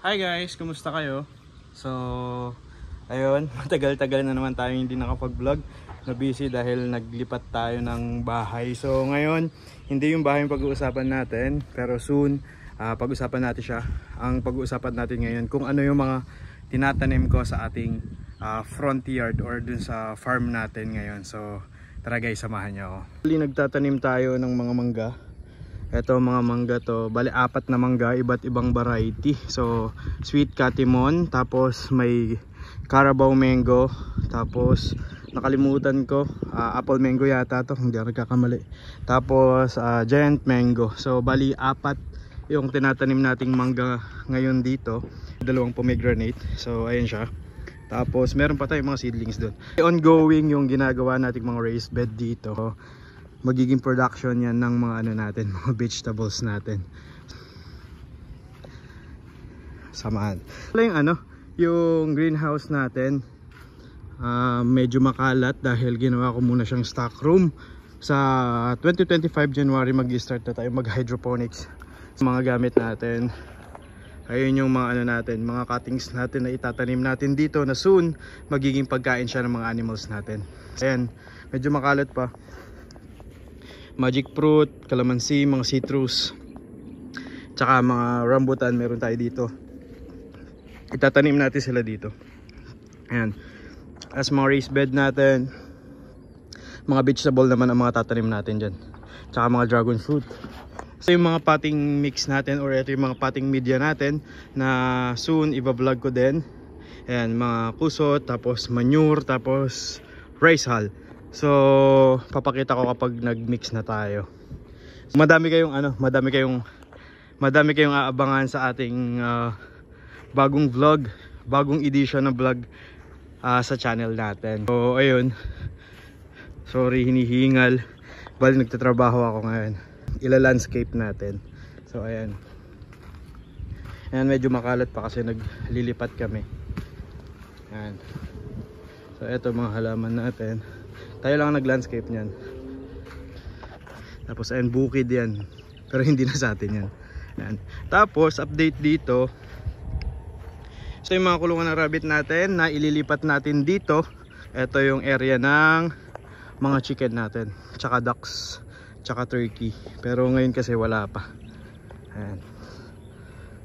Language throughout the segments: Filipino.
Hi guys, kumusta kayo? So, ayun, matagal-tagal na naman tayo hindi nakapag-vlog. Na-busy dahil naglipat tayo ng bahay. So, ngayon, hindi yung bahay yung pag-uusapan natin, pero soon, pag-usapan natin siya. Ang pag-uusapan natin ngayon, kung ano yung mga tinatanim ko sa ating front yard or dun sa farm natin ngayon. So, tara guys, samahan niyo ako. Nagtatanim tayo ng mga mangga. Ito mga mangga to, bali 4 na mangga, iba't ibang variety. So sweet katimon, tapos may Carabao mango, tapos nakalimutan ko, apple mango yata to, hindi ako nagkakamali. Tapos giant mango. So bali 4 yung tinatanim nating mangga ngayon dito. 2 pomegranate. So ayun siya. Tapos meron pa tayong mga seedlings doon. Ongoing yung ginagawa nating mga raised bed dito. Magiging production yan ng mga ano natin, mga vegetables natin. Samahan. Yung greenhouse natin, medyo makalat dahil ginawa ko muna siyang stock room. Sa 2025 January mag-start na tayo mag-hydroponics. Mga gamit natin, ayun yung mga natin, mga cuttings natin na itatanim natin dito na soon magiging pagkain siya ng mga animals natin. Ayan, medyo makalat pa. Magic fruit, calamansi, mga citrus, tsaka mga rambutan meron tayo dito. Itatanim natin sila dito. Ayan. As mga raised bed natin, mga vegetable naman ang mga tatanim natin dyan. Tsaka mga dragon fruit. So yung mga potting mix natin, or ito yung mga potting media natin na soon iba-vlog ko din. Ayan, mga kusot, tapos manure, tapos rice hull. So papakita ko kapag nag-mix na tayo. Madami kayong aabangan sa ating bagong vlog, bagong edition ng vlog sa channel natin. So ayun. Sorry, hinihingal. Bali nagtatrabaho ako ngayon. Ila-landscape natin. So ayan. Ayan, medyo makalat pa kasi naglilipat kami. Ayan. So eto mga halaman natin. Tayo lang nag-landscape niyan. Tapos ayan, bukid yan. Pero hindi na sa atin yan. Ayan. Tapos update dito. So yung mga kulungan ng rabbit natin na ililipat natin dito. Ito yung area ng mga chicken natin. Tsaka ducks. Tsaka turkey. Pero ngayon kasi wala pa. Ayan.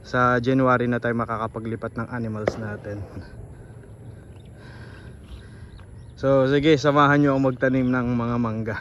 Sa January na tayo makakapaglipat ng animals natin. So sige, samahan nyo ako magtanim ng mga mangga.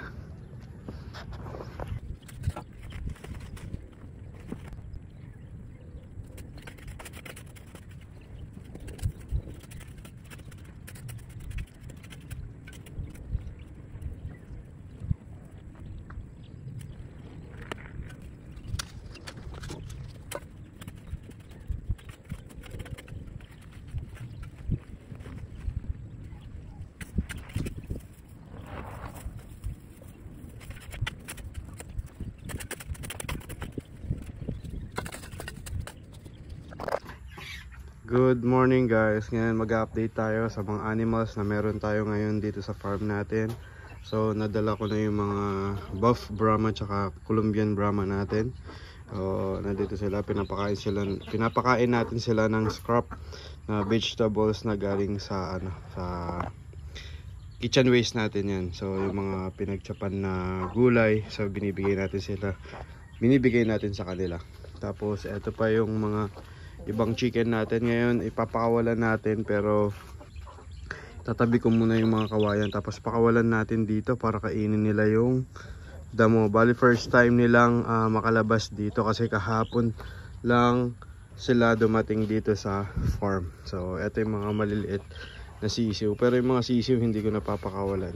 Good morning guys, ngayon mag-update tayo sa mga animals na meron tayo ngayon dito sa farm natin. So nadala ko na yung mga buff Brahma tsaka Colombian Brahma natin. Nandito sila, pinapakain natin sila ng scrap na vegetables na galing sa sa kitchen waste natin yan. So yung mga pinagtsapan na gulay, so binibigay natin sa kanila. Tapos ito pa yung mga ibang chicken natin ngayon, ipapakawalan natin, pero tatabi ko muna yung mga kawayan, tapos pakawalan natin dito para kainin nila yung damo. Bali first time nilang makalabas dito kasi kahapon lang sila dumating dito sa farm. So eto yung mga maliliit na sisiw, pero yung mga sisiw hindi ko napapakawalan.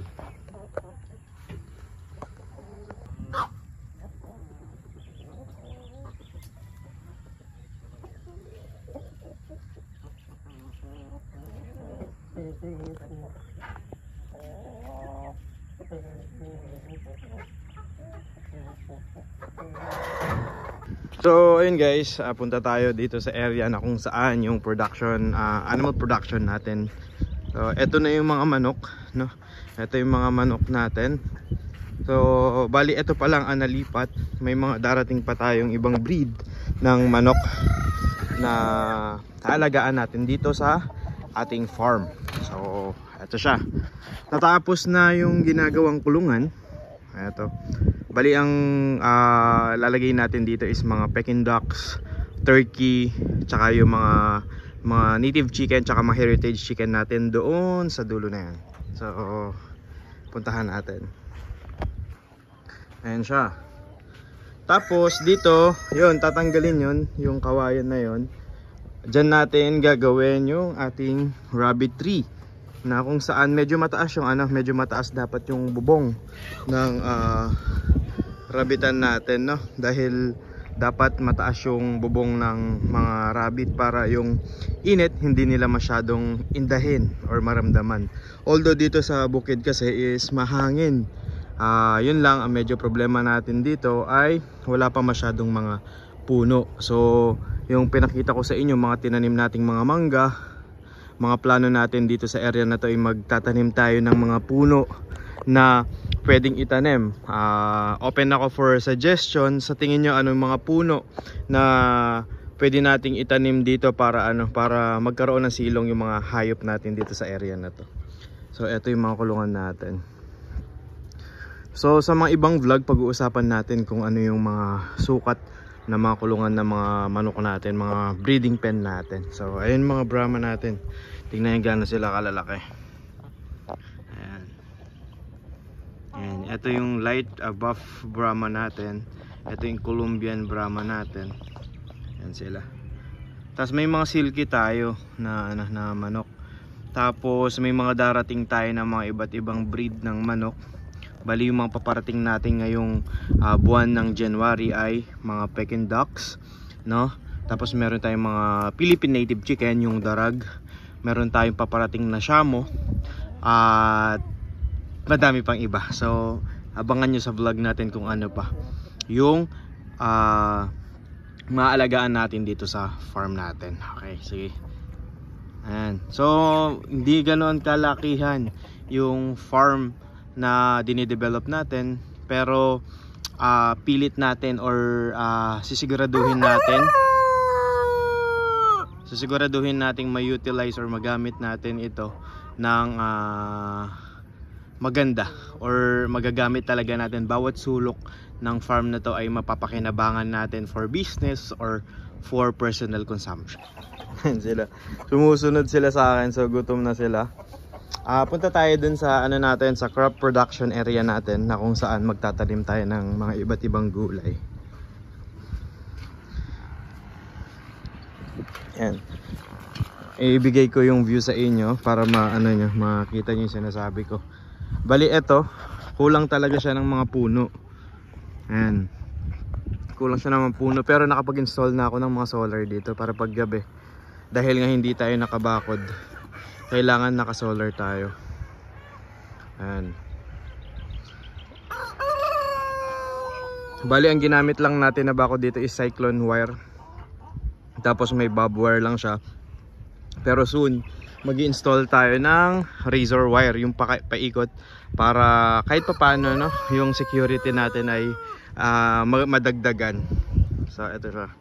So ayun guys, punta tayo dito sa area na kung saan yung production, animal production natin. So eto na yung mga manok, no? Ito yung mga manok natin. So bali ito pa lang ang nalipat. May mga darating pa tayong ibang breed ng manok na aalagaan natin dito sa ating farm. So eto siya, natapos na yung ginagawang kulungan. Eto, bali ang lalagay natin dito is mga Peking ducks, turkey, tsaka yung mga native chicken, tsaka mga heritage chicken natin doon sa dulo na yan. So puntahan natin. Ayan siya. Tapos dito, yun, tatanggalin yun, yung kawayan na yun. Diyan natin gagawin yung ating rabbit tree, na kung saan medyo mataas yung medyo mataas dapat yung bubong ng rabbitan natin, no? Dahil dapat mataas yung bubong ng mga rabbit para yung init hindi nila masyadong indahin or maramdaman. Although dito sa bukid kasi is mahangin. Yun lang ang medyo problema natin dito ay wala pa masyadong mga puno. So yung pinakita ko sa inyo, mga tinanim nating mga mangga, mga plano natin dito sa area na to ay magtatanim tayo ng mga puno na pwedeng itanim. Open ako for suggestion. Sa tingin nyo, ano yung mga puno na pwede nating itanim dito para para magkaroon ng silong yung mga hayop natin dito sa area na to. So ito yung mga kulungan natin. So sa mga ibang vlog, pag-uusapan natin kung ano yung mga sukat na mga kulungan ng mga manok natin, mga breeding pen natin. So ayun mga Brahma natin, tingnan nyo gano'n sila kalalaki. Ayan. Ayan, ito yung light buff Brahma natin, ito yung Colombian Brahma natin. Ayan sila. Tapos may mga silky tayo na manok. Tapos may mga darating tayo na mga iba't ibang breed ng manok. Bali yung mga paparating natin ngayong buwan ng January ay mga Peking ducks, no? Tapos meron tayong mga Philippine native chicken, yung darag. Meron tayong paparating na Shamo at madami pang iba. So abangan nyo sa vlog natin kung ano pa yung maaalagaan natin dito sa farm natin. Okay, sige. Ayan. So hindi ganoon kalakihan yung farm na dinidevelop natin, pero pilit natin or sisiguraduhin nating ma-utilize or magamit natin ito ng maganda, or magagamit talaga natin. Bawat sulok ng farm na to ay mapapakinabangan natin for business or for personal consumption. Sila, sumusunod sila sa akin, so gutom na sila. Punta tayo dun sa natin, sa crop production area natin, na kung saan magtatanim tayo ng mga iba't ibang gulay. Yan. Ibigay ko yung view sa inyo para makita nyo yung sinasabi ko. Bali eto, kulang talaga siya ng mga puno. Ayan. Kulang siya ng mga puno, pero nakapag-install na ako ng mga solar dito para paggabi. Dahil nga hindi tayo nakabakod, kailangan naka-solar tayo. Ayan. Bali ang ginamit lang natin na bakod dito is cyclone wire. Tapos may bob wire lang siya. Pero soon mag-install tayo ng razor wire, yung paikot, para kahit papaano yung security natin ay madagdagan. So ito siya.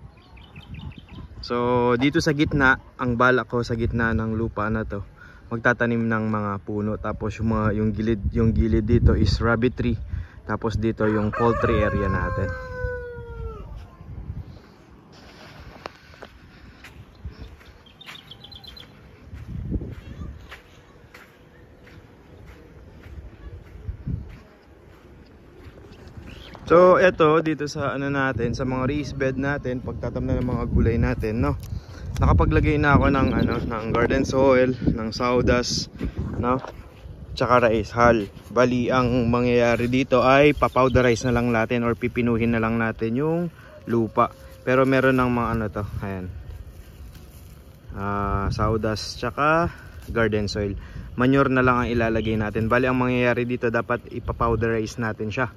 So dito sa gitna, ang balak ko sa gitna ng lupa na to, magtatanim ng mga puno. Tapos yung gilid dito is rabbit tree. Tapos dito yung poultry area natin. So eto dito sa natin, sa mga raised bed natin, pagtatamnan ng mga gulay natin, no. Nakapaglagay na ako ng ng garden soil, ng sawdust, no, tsaka rice hull. Bali ang mangyayari dito ay papowderize na lang natin or pipinuhin na lang natin yung lupa. Pero meron ng mga to, ayan, sawdust tsaka garden soil. Manure na lang ang ilalagay natin. Bali ang mangyayari dito, dapat ipapowderize natin siya.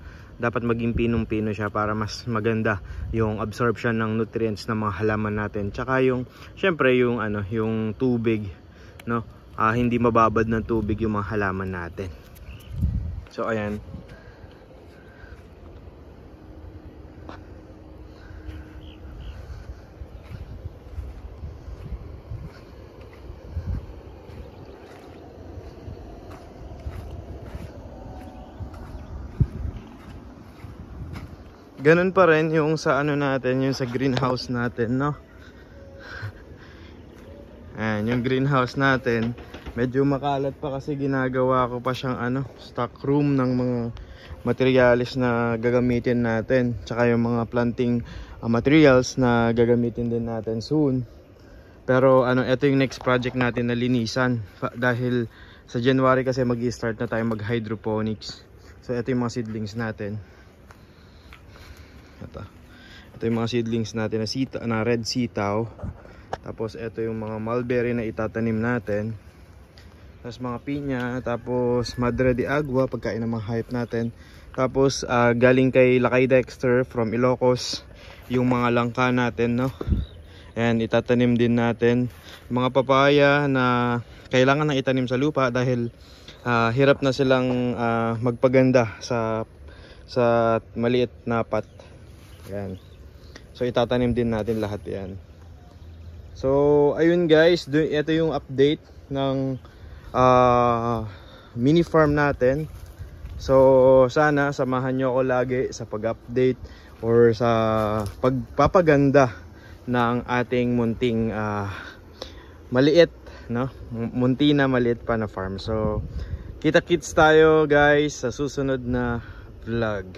Dapat maging pinong-pino siya para mas maganda yung absorption ng nutrients ng mga halaman natin. Tsaka yung syempre yung yung tubig, no? Hindi mababad ng tubig yung mga halaman natin. So ayan. ganun pa rin yung sa ano natin, yung sa greenhouse natin, no? Ayan, yung greenhouse natin, medyo makalat pa kasi ginagawa ko pa siyang ano, stock room ng mga materials na gagamitin natin. Tsaka yung mga planting materials na gagamitin din natin soon. Pero ano, ito yung next project natin na linisan. Dahil sa January kasi mag-i-start na tayo mag-hydroponics. So ito yung mga seedlings natin. Ito yung mga seedlings natin na red sitaw. Tapos ito yung mga mulberry na itatanim natin. Tapos mga pinya, tapos madre de agua, pagkain ng mga hype natin. Tapos galing kay Lakay Dexter from Ilocos, yung mga langka natin, no? Ayan, itatanim din natin. Mga papaya na kailangan na itanim sa lupa dahil hirap na silang magpaganda sa maliit na pot. Ayan. So itatanim din natin lahat yan. So ayun guys, ito yung update ng mini farm natin. So sana samahan nyo ako lagi sa pag-update or sa pagpapaganda ng ating munting maliit, no? Munti na maliit pa na farm. So kita-kits tayo guys sa susunod na vlog.